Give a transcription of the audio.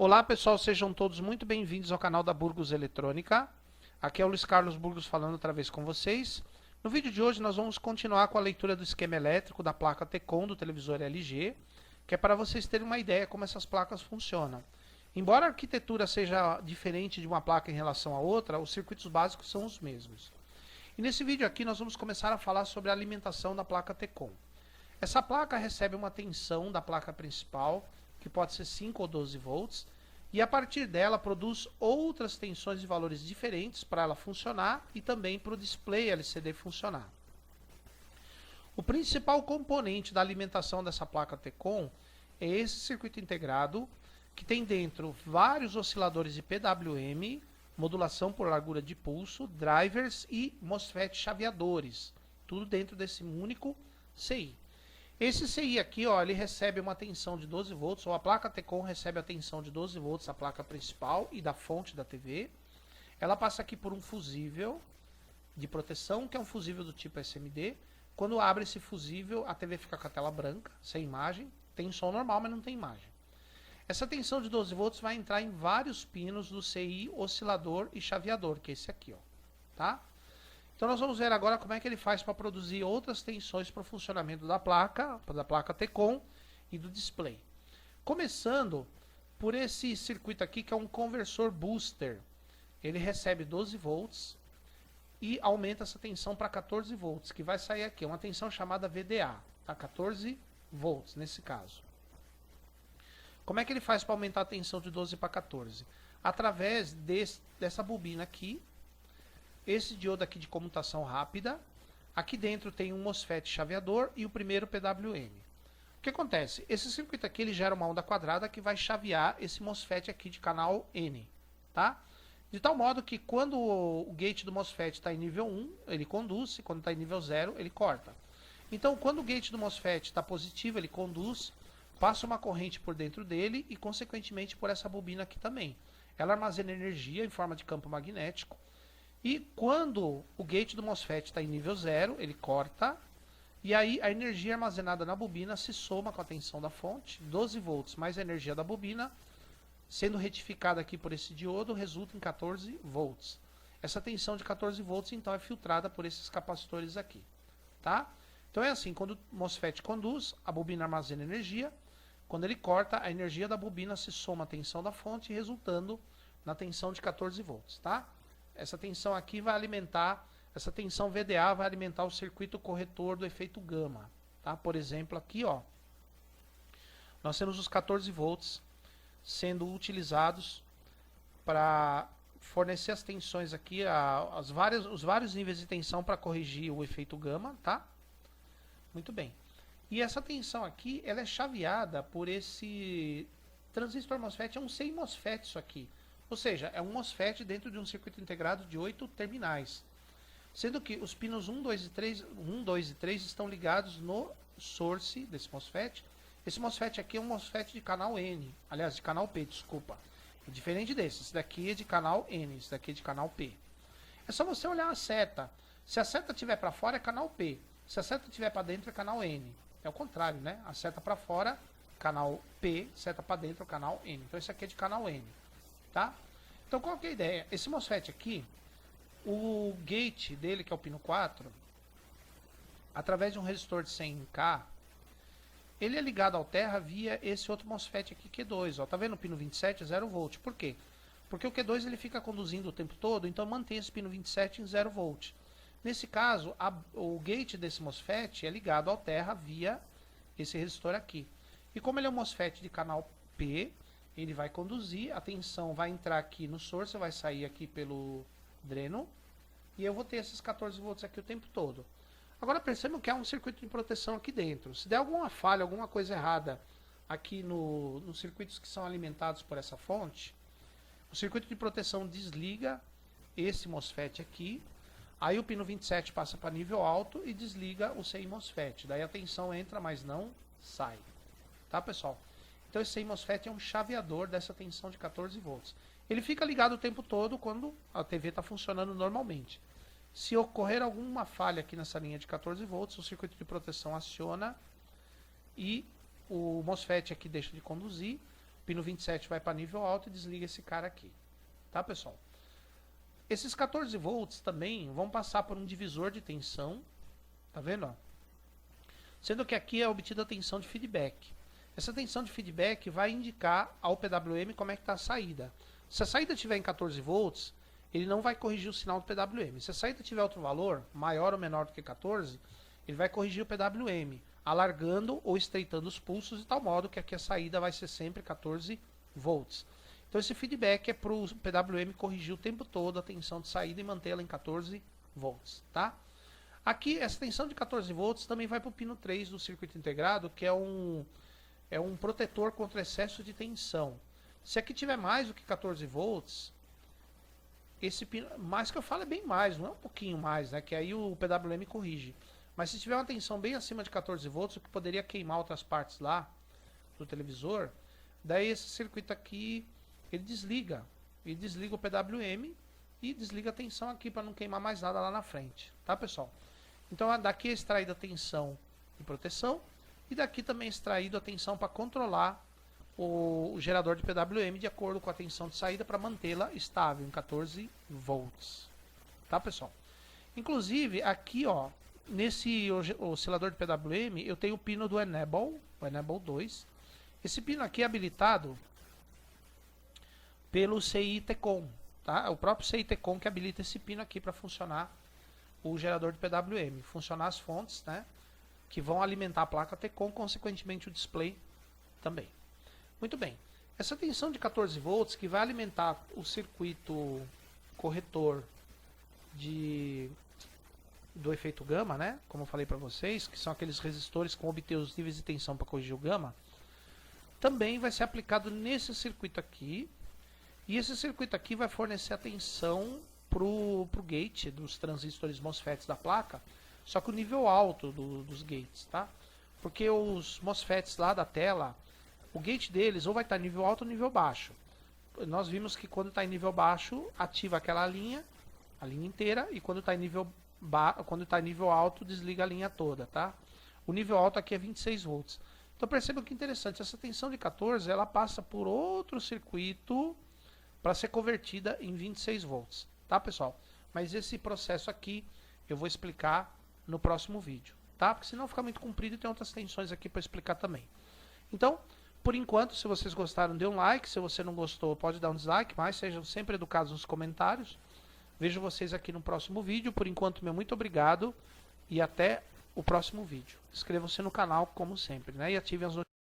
Olá pessoal, sejam todos muito bem-vindos ao canal da Burgos Eletrônica. Aqui é o Luiz Carlos Burgos falando outra vez com vocês. No vídeo de hoje nós vamos continuar com a leitura do esquema elétrico da placa Tecon do televisor LG, que é para vocês terem uma ideia como essas placas funcionam. Embora a arquitetura seja diferente de uma placa em relação à outra, os circuitos básicos são os mesmos. E nesse vídeo aqui nós vamos começar a falar sobre a alimentação da placa Tecon. Essa placa recebe uma tensão da placa principal, que pode ser 5 ou 12 volts, e a partir dela produz outras tensões de valores diferentes para ela funcionar e também para o display LCD funcionar. O principal componente da alimentação dessa placa Tecon é esse circuito integrado, que tem dentro vários osciladores de PWM, modulação por largura de pulso, drivers e MOSFET chaveadores, tudo dentro desse único CI. Esse CI aqui, ó, ele recebe uma tensão de 12 volts, ou a placa Tecon recebe a tensão de 12 volts da placa principal e da fonte da TV. Ela passa aqui por um fusível de proteção, que é um fusível do tipo SMD. Quando abre esse fusível, a TV fica com a tela branca, sem imagem. Tem som normal, mas não tem imagem. Essa tensão de 12 volts vai entrar em vários pinos do CI, oscilador e chaveador, que é esse aqui, ó, tá? Então nós vamos ver agora como é que ele faz para produzir outras tensões para o funcionamento da placa Tecon e do display. Começando por esse circuito aqui, que é um conversor booster. Ele recebe 12 volts e aumenta essa tensão para 14 volts, que vai sair aqui, uma tensão chamada VDA, tá? 14 volts nesse caso. Como é que ele faz para aumentar a tensão de 12 para 14? Através dessa bobina aqui, esse diodo aqui de comutação rápida. Aqui dentro tem um MOSFET chaveador e o primeiro PWM. O que acontece? Esse circuito aqui ele gera uma onda quadrada que vai chavear esse MOSFET aqui de canal N, tá? De tal modo que quando o gate do MOSFET está em nível 1, ele conduz, e quando está em nível 0, ele corta. Então, quando o gate do MOSFET está positivo, ele conduz, passa uma corrente por dentro dele e, consequentemente, por essa bobina aqui também. Ela armazena energia em forma de campo magnético. E quando o gate do MOSFET está em nível 0, ele corta, e aí a energia armazenada na bobina se soma com a tensão da fonte, 12 volts mais a energia da bobina, sendo retificada aqui por esse diodo, resulta em 14 volts. Essa tensão de 14 volts então é filtrada por esses capacitores aqui, tá? Então é assim, quando o MOSFET conduz, a bobina armazena energia, quando ele corta, a energia da bobina se soma à tensão da fonte, resultando na tensão de 14 volts, tá? Essa tensão aqui vai alimentar, essa tensão VDA vai alimentar o circuito corretor do efeito gama, tá? Por exemplo, aqui, ó, nós temos os 14 volts sendo utilizados para fornecer as tensões aqui, os vários níveis de tensão para corrigir o efeito gama, tá? Muito bem. E essa tensão aqui, ela é chaveada por esse transistor MOSFET, é um CI MOSFET isso aqui. Ou seja, é um MOSFET dentro de um circuito integrado de 8 terminais. Sendo que os pinos 1, 2 e 3 estão ligados no source desse MOSFET. Esse MOSFET aqui é um MOSFET de canal N. Aliás, de canal P, desculpa. É diferente desse. Esse daqui é de canal N, esse daqui é de canal P. É só você olhar a seta. Se a seta estiver para fora é canal P. Se a seta estiver para dentro é canal N. É o contrário, né? A seta para fora, canal P, seta para dentro, canal N. Então esse aqui é de canal N. Tá? Então qual que é a ideia? Esse MOSFET aqui, o gate dele, que é o pino 4, através de um resistor de 100K, ele é ligado ao terra via esse outro MOSFET aqui, Q2. Ó. Tá vendo o pino 27, 0 volt. Por quê? Porque o Q2 ele fica conduzindo o tempo todo, então mantém esse pino 27 em 0 volt. Nesse caso, o gate desse MOSFET é ligado ao terra via esse resistor aqui. E como ele é um MOSFET de canal P, ele vai conduzir, a tensão vai entrar aqui no source, vai sair aqui pelo dreno, e eu vou ter esses 14 volts aqui o tempo todo. Agora percebam que há um circuito de proteção aqui dentro. Se der alguma falha, alguma coisa errada aqui nos circuitos que são alimentados por essa fonte, o circuito de proteção desliga esse MOSFET aqui, aí o pino 27 passa para nível alto e desliga o CI MOSFET. Daí a tensão entra, mas não sai. Tá, pessoal? Então esse MOSFET é um chaveador dessa tensão de 14 volts. Ele fica ligado o tempo todo quando a TV está funcionando normalmente. Se ocorrer alguma falha aqui nessa linha de 14 volts, o circuito de proteção aciona e o MOSFET aqui deixa de conduzir. pino 27 vai para nível alto e desliga esse cara aqui. Tá, pessoal? Esses 14 volts também vão passar por um divisor de tensão. Tá vendo? Ó? Sendo que aqui é obtida a tensão de feedback. Essa tensão de feedback vai indicar ao PWM como é que está a saída. Se a saída estiver em 14 volts, ele não vai corrigir o sinal do PWM. Se a saída tiver outro valor, maior ou menor do que 14, ele vai corrigir o PWM, alargando ou estreitando os pulsos de tal modo que aqui a saída vai ser sempre 14 volts. Então esse feedback é para o PWM corrigir o tempo todo a tensão de saída e mantê-la em 14 volts, tá? Aqui, essa tensão de 14 volts também vai para o pino 3 do circuito integrado, que é um protetor contra excesso de tensão. Se aqui tiver mais do que 14 volts, esse pino, mais que eu falo é bem mais, não é um pouquinho mais, né? Que aí o PWM corrige. Mas se tiver uma tensão bem acima de 14 volts, o que poderia queimar outras partes lá do televisor, daí esse circuito aqui, ele desliga o PWM e desliga a tensão aqui para não queimar mais nada lá na frente, tá, pessoal? Então daqui é extraída a tensão de proteção e daqui também é extraído a tensão para controlar o gerador de PWM de acordo com a tensão de saída para mantê-la estável em 14 volts, tá, pessoal? Inclusive aqui, ó, nesse oscilador de PWM eu tenho o pino do Enable, o Enable 2. Esse pino aqui é habilitado pelo CI Tecon, tá? O próprio CI Tecon que habilita esse pino aqui para funcionar o gerador de PWM, funcionar as fontes, né, que vão alimentar a placa Tecon, consequentemente o display também. Muito bem, essa tensão de 14 volts que vai alimentar o circuito corretor do efeito gama, né, como eu falei para vocês, que são aqueles resistores que vão obter os níveis de tensão para corrigir o gama, também vai ser aplicado nesse circuito aqui, e esse circuito aqui vai fornecer a tensão pro gate dos transistores MOSFETs da placa, só que o nível alto dos gates, tá? Porque os MOSFETs lá da tela, o gate deles ou vai estar em nível alto ou nível baixo. Nós vimos que quando está em nível baixo, ativa aquela linha, a linha inteira, e quando está em nível alto, desliga a linha toda, tá? O nível alto aqui é 26 volts. Então percebam que interessante, essa tensão de 14, ela passa por outro circuito para ser convertida em 26 volts. Tá, pessoal? Mas esse processo aqui eu vou explicar no próximo vídeo, tá? Porque senão fica muito comprido e tem outras tensões aqui para explicar também. Então, por enquanto, se vocês gostaram, dê um like. Se você não gostou, pode dar um dislike, mas sejam sempre educados nos comentários. Vejo vocês aqui no próximo vídeo. Por enquanto, meu muito obrigado e até o próximo vídeo. Inscrevam-se no canal, como sempre, né? E ativem as notificações.